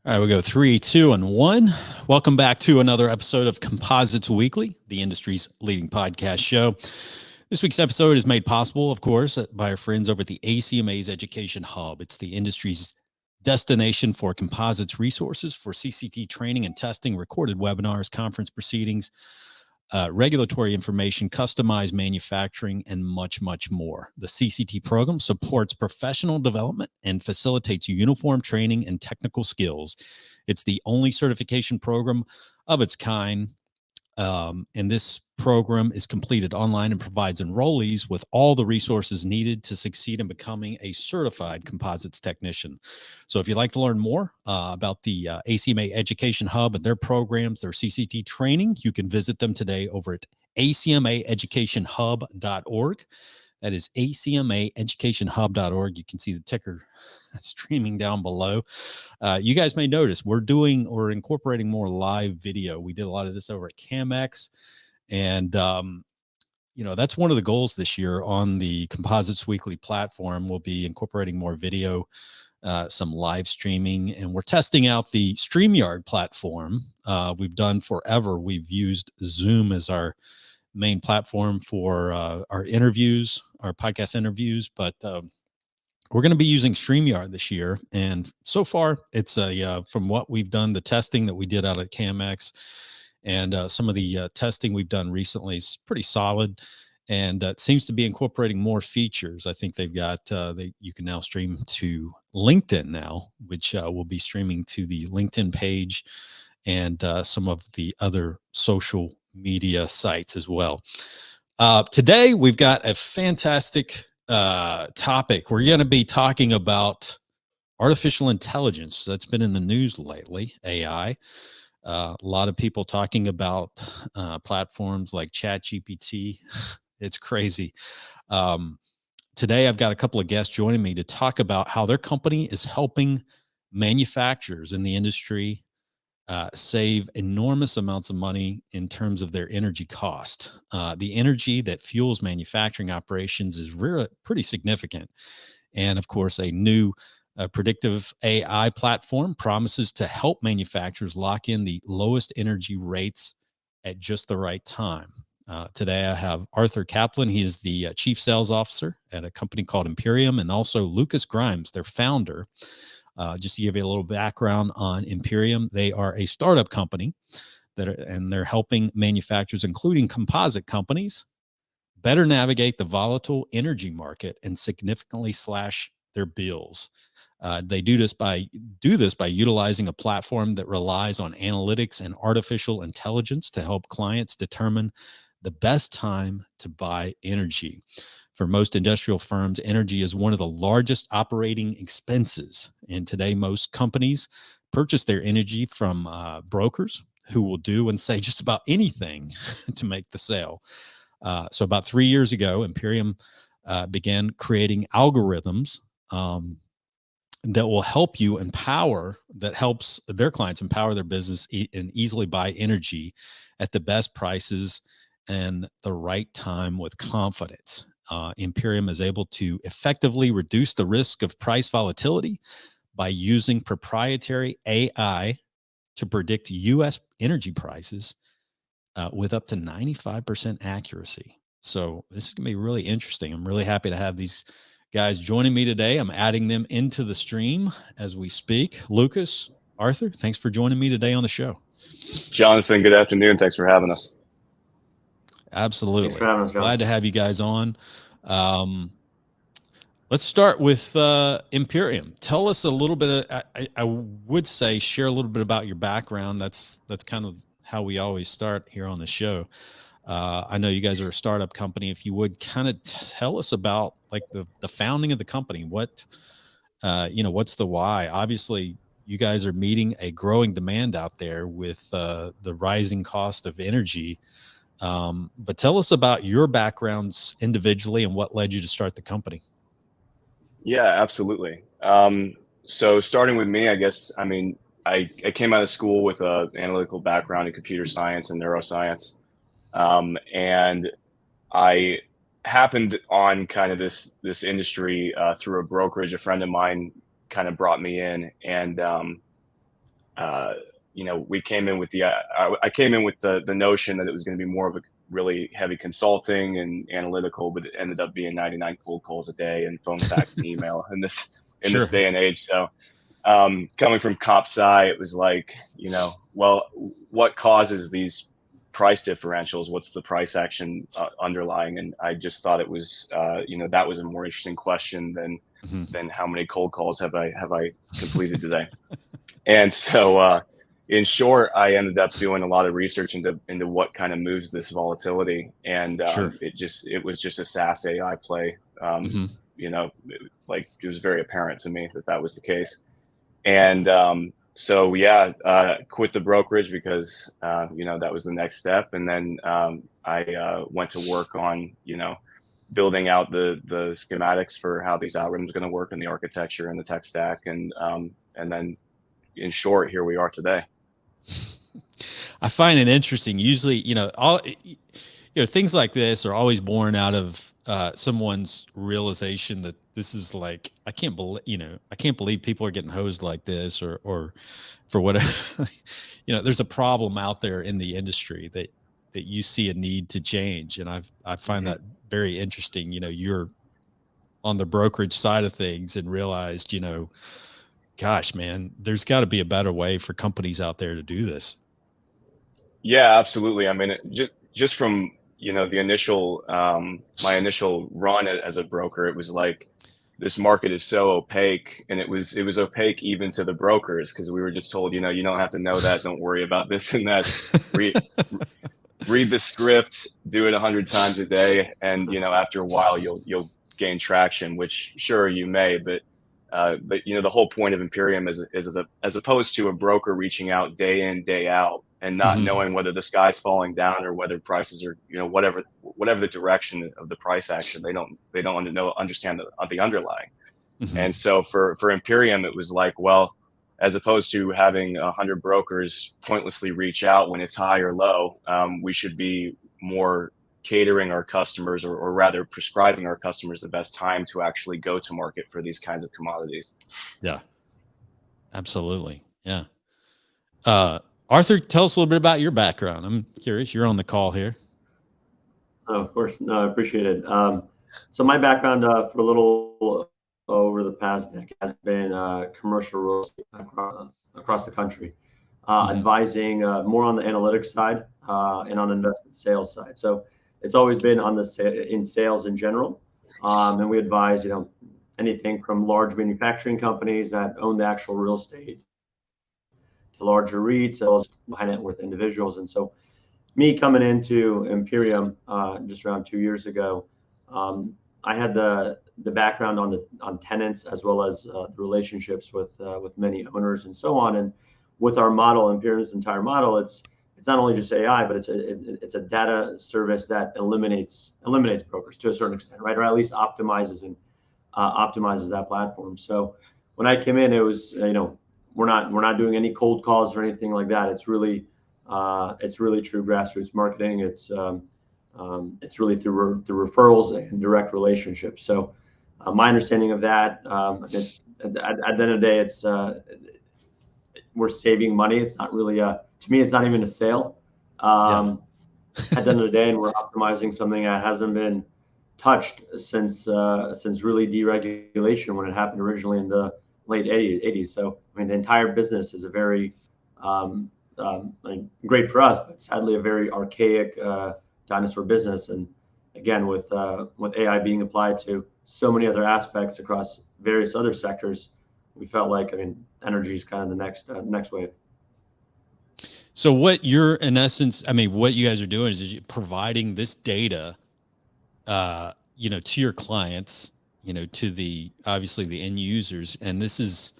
All right, we go 3, 2, and 1. Welcome back to another episode of Composites Weekly, the industry's leading podcast show. This week's episode is made possible, of course, by our friends over at the ACMA's Education Hub. It's the industry's destination for composites resources for CCT training and testing, recorded webinars, conference proceedings, regulatory information, customized manufacturing, and much, much more. The CCT program supports professional development and facilitates uniform training and technical skills. It's the only certification program of its kind. And this program is completed online and provides enrollees with all the resources needed to succeed in becoming a certified composites technician. So if you'd like to learn more about the ACMA Education Hub and their programs, their CCT training, you can visit them today over at acmaeducationhub.org. That is acmaeducationhub.org. You can see the ticker streaming down below. You guys may notice we're incorporating more live video. We did a lot of this over at CAMX, and that's one of the goals this year on the Composites Weekly platform. We'll be incorporating more video, some live streaming, and we're testing out the StreamYard platform. We've done forever. We've used Zoom as our main platform for our interviews, our podcast interviews, but we're going to be using StreamYard this year. And so far, it's from what we've done, the testing that we did out at CAMX and some of the testing we've done recently is pretty solid. And it seems to be incorporating more features. I think they've got, you can now stream to LinkedIn now, which will be streaming to the LinkedIn page and some of the other social media sites as well. Today, we've got a fantastic topic. We're going to be talking about artificial intelligence. That's been in the news lately, AI. A lot of people talking about platforms like ChatGPT. It's crazy. Today, I've got a couple of guests joining me to talk about how their company is helping manufacturers in the industry save enormous amounts of money in terms of their energy cost. The energy that fuels manufacturing operations is really pretty significant. And of course, a new predictive AI platform promises to help manufacturers lock in the lowest energy rates at just the right time. Today, I have Arthur Kaplan. He is the chief sales officer at a company called Imperium, and also Lucas Grimes, their founder. Just to give you a little background on Imperium, they are a startup company and they're helping manufacturers, including composite companies, better navigate the volatile energy market and significantly slash their bills. They do this by utilizing a platform that relies on analytics and artificial intelligence to help clients determine the best time to buy energy. For most industrial firms, energy is one of the largest operating expenses. And today, most companies purchase their energy from brokers who will do and say just about anything to make the sale. So about 3 years ago, Imperium began creating algorithms that will help you that helps their clients empower their business and easily buy energy at the best prices and the right time with confidence. Imperium is able to effectively reduce the risk of price volatility by using proprietary AI to predict U.S. energy prices with up to 95% accuracy. So this is going to be really interesting. I'm really happy to have these guys joining me today. I'm adding them into the stream as we speak. Lucas, Arthur, thanks for joining me today on the show. Jonathan, good afternoon. Thanks for having us. Absolutely. Thanks for having us, John. Glad to have you guys on. Let's start with Imperium. Tell us a little bit. I would say share a little bit about your background. That's kind of how we always start here on the show. I know you guys are a startup company. If you would kind of tell us about like the founding of the company. What's the why? Obviously, you guys are meeting a growing demand out there with the rising cost of energy. But tell us about your backgrounds individually and what led you to start the company. Yeah, absolutely. So starting with me, I guess, I came out of school with an analytical background in computer science and neuroscience. And I happened on kind of this industry through a brokerage. A friend of mine kind of brought me in, and you know, we came in with I came in with the notion that it was going to be more of a really heavy consulting and analytical, but it ended up being 99 cold calls a day and phone, fax, and email in this Sure. day and age. So coming from comp sci, it was like, you know, well, what causes these price differentials? What's the price action underlying? And I just thought it was, you know, that was a more interesting question than how many cold calls have I completed today. And so, in short, I ended up doing a lot of research into what kind of moves this volatility, and Sure. it was just a SaaS AI play. You know, like it was very apparent to me that that was the case. And so yeah, quit the brokerage because you know, that was the next step, and then I went to work on, you know, building out the schematics for how these algorithms are going to work and the architecture and the tech stack, and then in short, here we are today. I find it interesting. Usually, you know, things like this are always born out of someone's realization that this is like, I can't believe people are getting hosed like this, or for whatever. You know, there's a problem out there in the industry that you see a need to change, and I find that very interesting. You know, you're on the brokerage side of things and realized, you know, gosh, man, there's got to be a better way for companies out there to do this. Yeah, absolutely. I mean, just from, you know, the initial my initial run as a broker, it was like this market is so opaque, and it was opaque even to the brokers, because we were just told, you know, you don't have to know that, don't worry about this and that. Read the script, do it 100 times a day, and, you know, after a while you'll gain traction. Which sure, you may, but you know, the whole point of Imperium is as opposed to a broker reaching out day in, day out and not knowing whether the sky's falling down or whether prices are, you know, whatever the direction of the price action, they don't understand the underlying. And so for Imperium, it was like, well, as opposed to having 100 brokers pointlessly reach out when it's high or low, we should be more catering our customers, or rather prescribing our customers the best time to actually go to market for these kinds of commodities. Yeah, absolutely. Yeah. Arthur, tell us a little bit about your background. I'm curious. You're on the call here. Oh, of course. No, I appreciate it. So my background for a little over the past decade has been commercial real estate across the country, advising more on the analytics side and on the investment sales side. So it's always been on in sales in general, and we advise, you know, anything from large manufacturing companies that own the actual real estate to larger REITs, as well as high net worth individuals. And so me coming into Imperium just around 2 years ago, I had the background on tenants, as well as the relationships with many owners and so on. And with our model, Imperium's entire model, it's not only just AI, but it's a data service that eliminates brokers to a certain extent, right? Or at least optimizes that platform. So when I came in, it was, you know, we're not doing any cold calls or anything like that. It's really true grassroots marketing. It's really through referrals and direct relationships. So my understanding of that, it's at the end of the day, it's we're saving money. It's not really to me, it's not even a sale. At the end of the day, and we're optimizing something that hasn't been touched since really deregulation, when it happened originally in the late 80s. So I mean, the entire business is a very great for us, but sadly a very archaic dinosaur business. And again, with AI being applied to so many other aspects across various other sectors, we felt like, I mean, energy is kind of the next wave. So what you're, in essence, I mean, what you guys are doing is you're providing this data, you know, to your clients, you know, to obviously the end users. And this is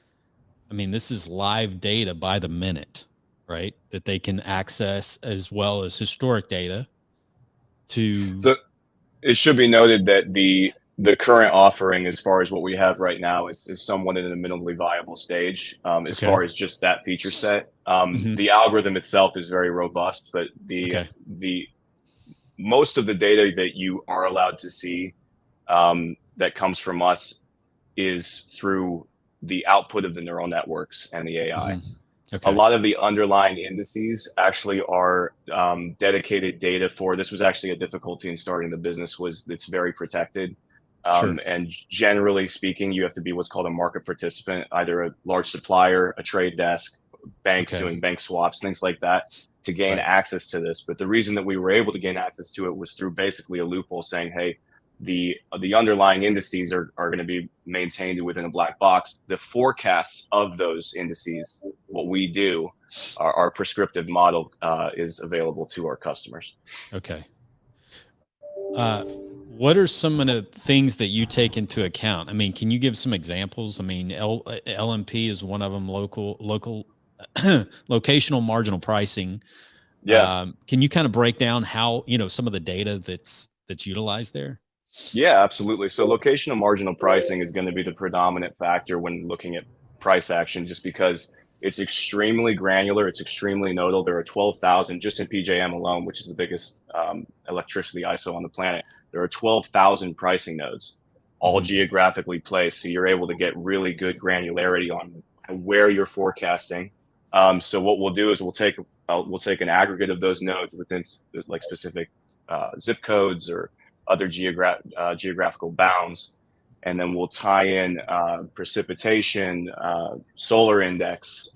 live data by the minute, right? That they can access, as well as historic data So it should be noted that the current offering, as far as what we have right now, is somewhat in a minimally viable stage, as far as just that feature set. The algorithm itself is very robust, but the most of the data that you are allowed to see that comes from us is through the output of the neural networks and the AI. A lot of the underlying indices actually are dedicated data for. This was actually a difficulty in starting the business, was it's very protected. And generally speaking, you have to be what's called a market participant, either a large supplier, a trade desk, banks doing bank swaps, things like that, to gain access to this. But the reason that we were able to gain access to it was through basically a loophole saying, hey, the underlying indices are going to be maintained within a black box. The forecasts of those indices, what we do, our prescriptive model is available to our customers. Okay. What are some of the things that you take into account? I mean, can you give some examples? I mean, LMP is one of them, local locational marginal pricing. Yeah. Can you kind of break down how, some of the data that's utilized there? Yeah, absolutely. So locational marginal pricing is going to be the predominant factor when looking at price action, just because it's extremely granular. It's extremely nodal. There are 12,000 just in PJM alone, which is the biggest electricity ISO on the planet. There are 12,000 pricing nodes, all geographically placed. So you're able to get really good granularity on where you're forecasting. So what we'll do is we'll take an aggregate of those nodes within like specific zip codes or other geographical bounds, and then we'll tie in precipitation, solar index,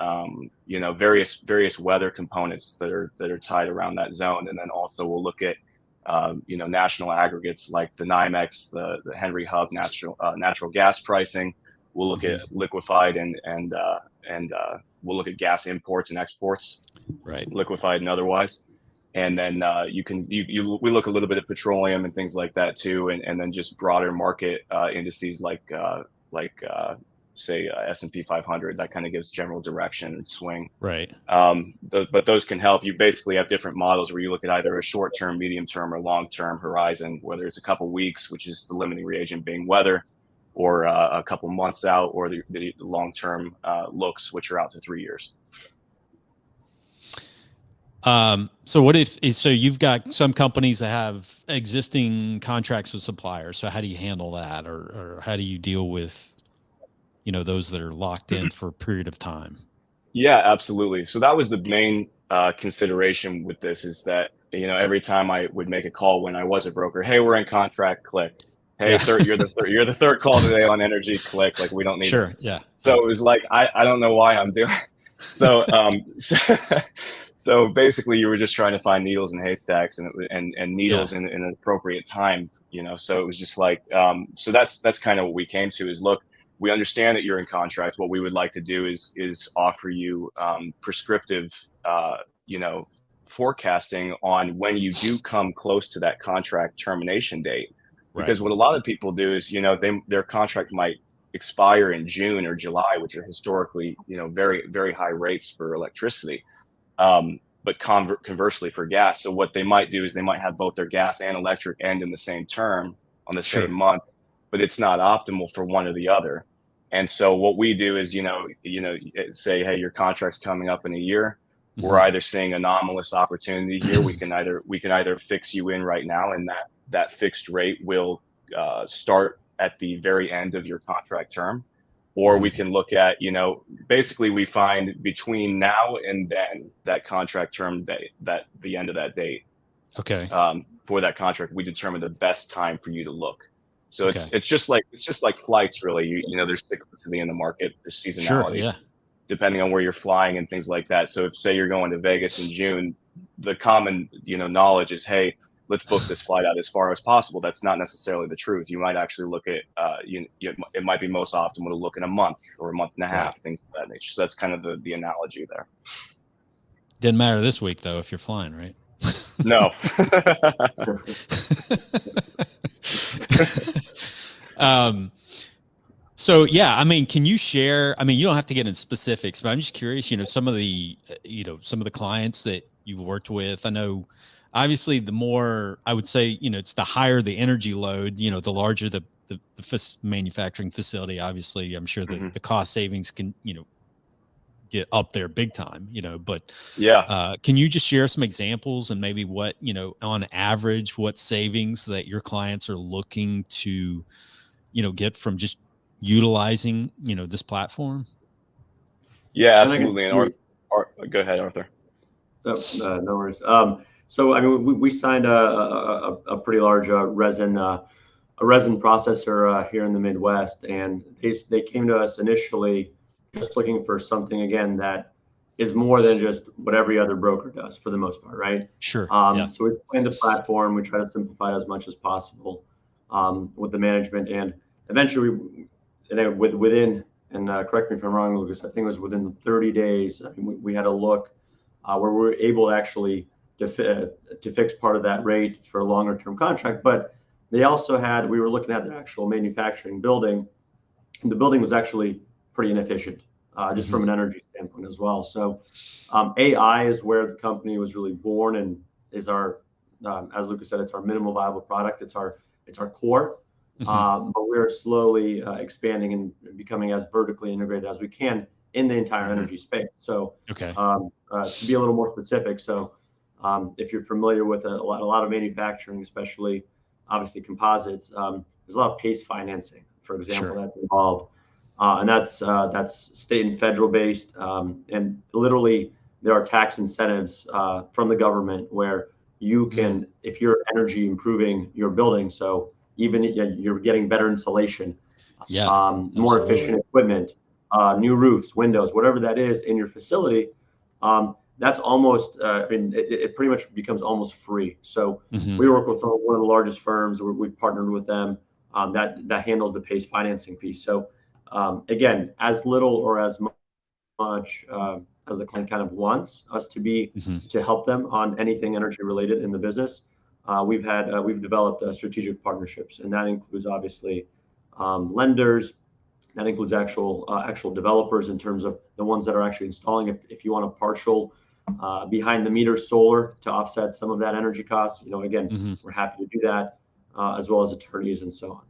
various weather components that are tied around that zone, and then also we'll look at national aggregates like the NYMEX, the Henry Hub natural gas pricing. We'll look at liquefied and we'll look at gas imports and exports, liquefied and otherwise. And then we look a little bit at petroleum and things like that too, and then just broader market indices like say S&P 500. That kind of gives general direction and swing. Right. But those can help. You basically have different models where you look at either a short-term, medium-term, or long-term horizon, whether it's a couple weeks, which is the limiting reagent being weather, or a couple months out, or the long-term looks, which are out to 3 years. So you've got some companies that have existing contracts with suppliers. So how do you handle that, or how do you deal with, those that are locked in for a period of time? Yeah, absolutely. So that was the main consideration with this, is that, every time I would make a call when I was a broker, hey, we're in contract, click. Hey, you're the third call today on energy, click. Like, we don't need it. Yeah. So it was like, I don't know why I'm doing so. So basically, you were just trying to find needles in haystacks and needles in an appropriate time, So it was just like, so that's kind of what we came to, is, look, we understand that you're in contract. What we would like to do is offer you prescriptive, forecasting on when you do come close to that contract termination date. Because what a lot of people do is, their contract might expire in June or July, which are historically, very, very high rates for electricity. But conversely for gas. So what they might do is they might have both their gas and electric end in the same term on the same month, but it's not optimal for one or the other. And so what we do is, say, hey, your contract's coming up in a year. We're either seeing anomalous opportunity here. We can either fix you in right now, and that fixed rate will start at the very end of your contract term. Or we can look at, basically we find between now and then, that contract term date, that the end of that date, for that contract, we determine the best time for you to look. So it's just like flights, really. There's cyclicity in the market, there's seasonality, depending on where you're flying and things like that. So if, say, you're going to Vegas in June, the common knowledge is, hey, let's book this flight out as far as possible. That's not necessarily the truth. You might actually look at, it might be most optimal to look in a month or a month and a half, things of that nature. So that's kind of the analogy there. Didn't matter this week, though, if you're flying, right? No. So yeah, I mean, can you share? I mean, you don't have to get into specifics, but I'm just curious. Some of the clients that you've worked with. I know, obviously, the more, I would say, it's the higher the energy load. The larger the manufacturing facility. Obviously, I'm sure that the cost savings can get up there big time. But can you just share some examples and maybe what on average what savings that your clients are looking to get from just utilizing this platform? Yeah, absolutely. And Go ahead, Arthur. No, no worries. So I mean, we signed a pretty large resin a resin processor here in the Midwest, and they came to us initially just looking for something again that is more than just what every other broker does for the most part, right? Sure. Yeah. So we planned the platform. We try to simplify it as much as possible with the management, and eventually, within and correct me if I'm wrong, Lucas. I think it was within 30 days. I mean, we had a look where we were able to actually to fix part of that rate for a longer term contract, but they also had, we were looking at the actual manufacturing building, and the building was actually pretty inefficient, just from an energy standpoint as well. So AI is where the company was really born, and is our, as Lucas said, it's our minimal viable product. It's our core. But we're slowly expanding and becoming as vertically integrated as we can in the entire energy space. So Okay. to be a little more specific, so if you're familiar with a lot of manufacturing, especially obviously composites, there's a lot of PACE financing, for example, Sure. that's involved, and that's state and federal based, and literally there are tax incentives from the government where you can, if you're energy improving your building, so even you're getting better insulation, Yeah. more Absolutely. efficient equipment, new roofs, windows, whatever that is in your facility. That's almost, I mean, it pretty much becomes almost free. So we work with one of the largest firms. We've partnered with them that handles the PACE financing piece. So again, as little or as much as the client kind of wants us to be, to help them on anything energy related in the business, we've developed strategic partnerships, and that includes obviously lenders. That includes actual developers in terms of the ones that are actually installing. If you want a partial behind the meter solar to offset some of that energy cost, again, we're happy to do that, as well as attorneys and so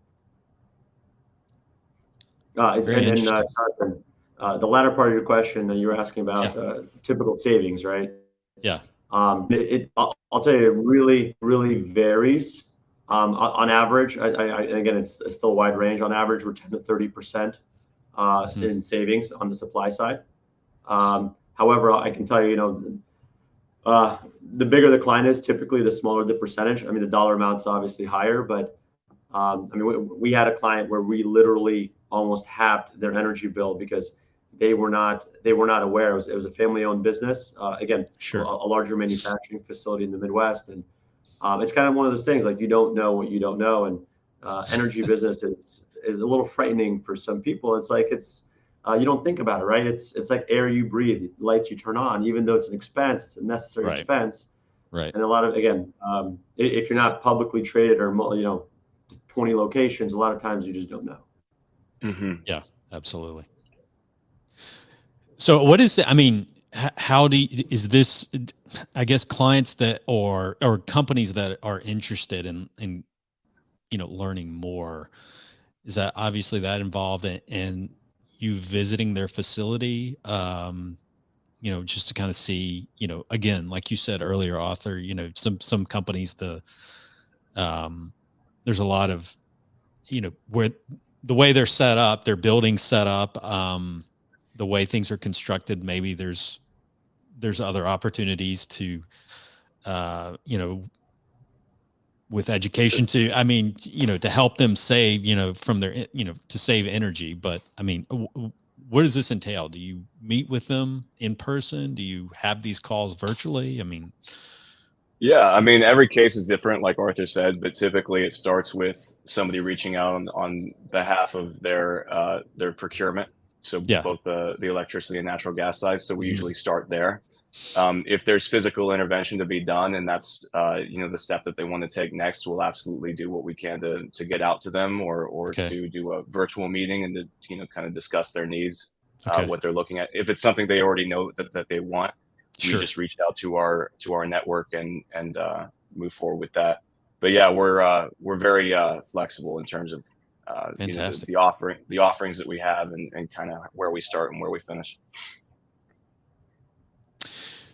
on. Very interesting. Jonathan, the latter part of your question, you were asking about typical savings, right? Yeah. I'll tell you, it really, really varies. On average, again, it's still a wide range. On average, we're 10 to 30% in savings on the supply side. However, I can tell you, the bigger the client is, typically the smaller the percentage. I mean, the dollar amount's obviously higher, but I mean, we had a client where we literally almost halved their energy bill because they were not aware. It was a family-owned business. Again, Sure. a larger manufacturing facility in the Midwest, and it's kind of one of those things, like, you don't know what you don't know, and energy business is a little frightening for some people. It's like you don't think about it, right? It's like air you breathe, lights you turn on, even though it's an expense, it's a necessary expense. Right. And a lot of, again, if you're not publicly traded or 20 locations, a lot of times you just don't know. Yeah, absolutely. So what is it? I mean, how is this, I guess, clients that or companies that are interested in learning more, is that obviously that involved in you visiting their facility, just to kind of see, again, like you said earlier, Arthur, some companies, there's a lot of, where the way they're set up, their buildings set up, the way things are constructed, maybe there's other opportunities to, with education to, I mean, to help them save, from their, to save energy. But I mean, what does this entail? Do you meet with them in person? Do you have these calls virtually? I mean, yeah, I mean, every case is different, like Arthur said, but typically it starts with somebody reaching out on behalf of their procurement. So both the electricity and natural gas side. So we usually start there. If there's physical intervention to be done, and that's the step that they want to take next, we'll absolutely do what we can to get out to them, or to do a virtual meeting and to kind of discuss their needs, what they're looking at. If it's something they already know that they want, we just reached out to our network and move forward with that. But yeah, we're very flexible in terms of the offerings that we have, and kind of where we start and where we finish.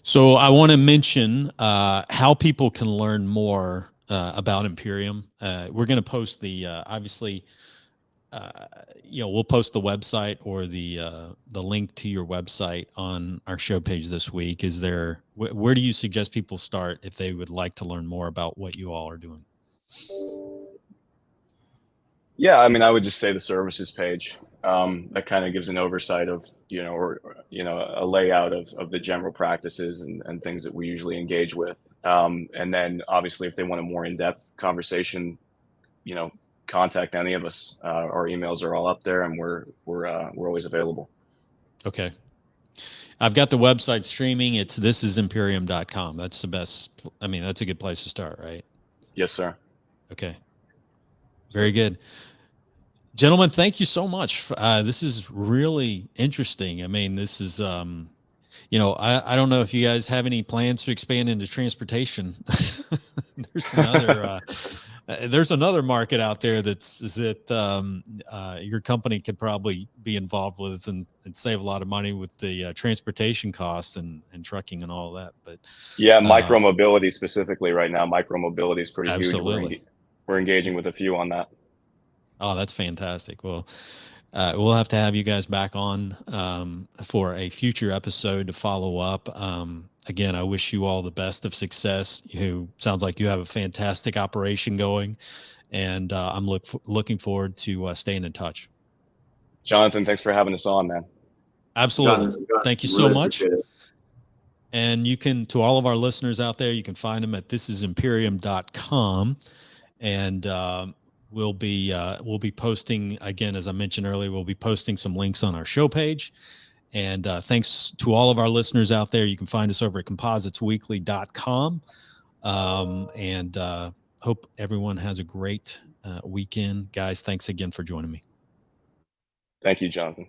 So I want to mention how people can learn more about Imperium. We're going to post the obviously we'll post the website or the link to your website on our show page this week. Is there, where do you suggest people start if they would like to learn more about what you all are doing? Yeah, I mean, I would just say the services page. That kind of gives an oversight of, a layout of the general practices and things that we usually engage with. And then obviously if they want a more in-depth conversation, contact any of us. Our emails are all up there, and we're always available. Okay. I've got the website streaming. It's thisisimperium.com. That's the best. I mean, that's a good place to start, right? Yes, sir. Okay. Very good. Gentlemen, thank you so much. This is really interesting. I mean, this is, I don't know if you guys have any plans to expand into transportation. There's another market out there that your company could probably be involved with and save a lot of money with the transportation costs and trucking and all that. But yeah, micromobility specifically right now. Micromobility is pretty absolutely huge. We're engaging with a few on that. Oh, that's fantastic. Well, we'll have to have you guys back on for a future episode to follow up. Again, I wish you all the best of success. Sounds like you have a fantastic operation going, and I'm looking forward to staying in touch. Jonathan, thanks for having us on, man. Absolutely. Jonathan, thank you so much. And you can, to all of our listeners out there, you can find them at thisisimperium.com. And we'll be posting, again, as I mentioned earlier, we'll be posting some links on our show page. And thanks to all of our listeners out there. You can find us over at compositesweekly.com. And hope everyone has a great weekend. Guys, thanks again for joining me. Thank you, Jonathan.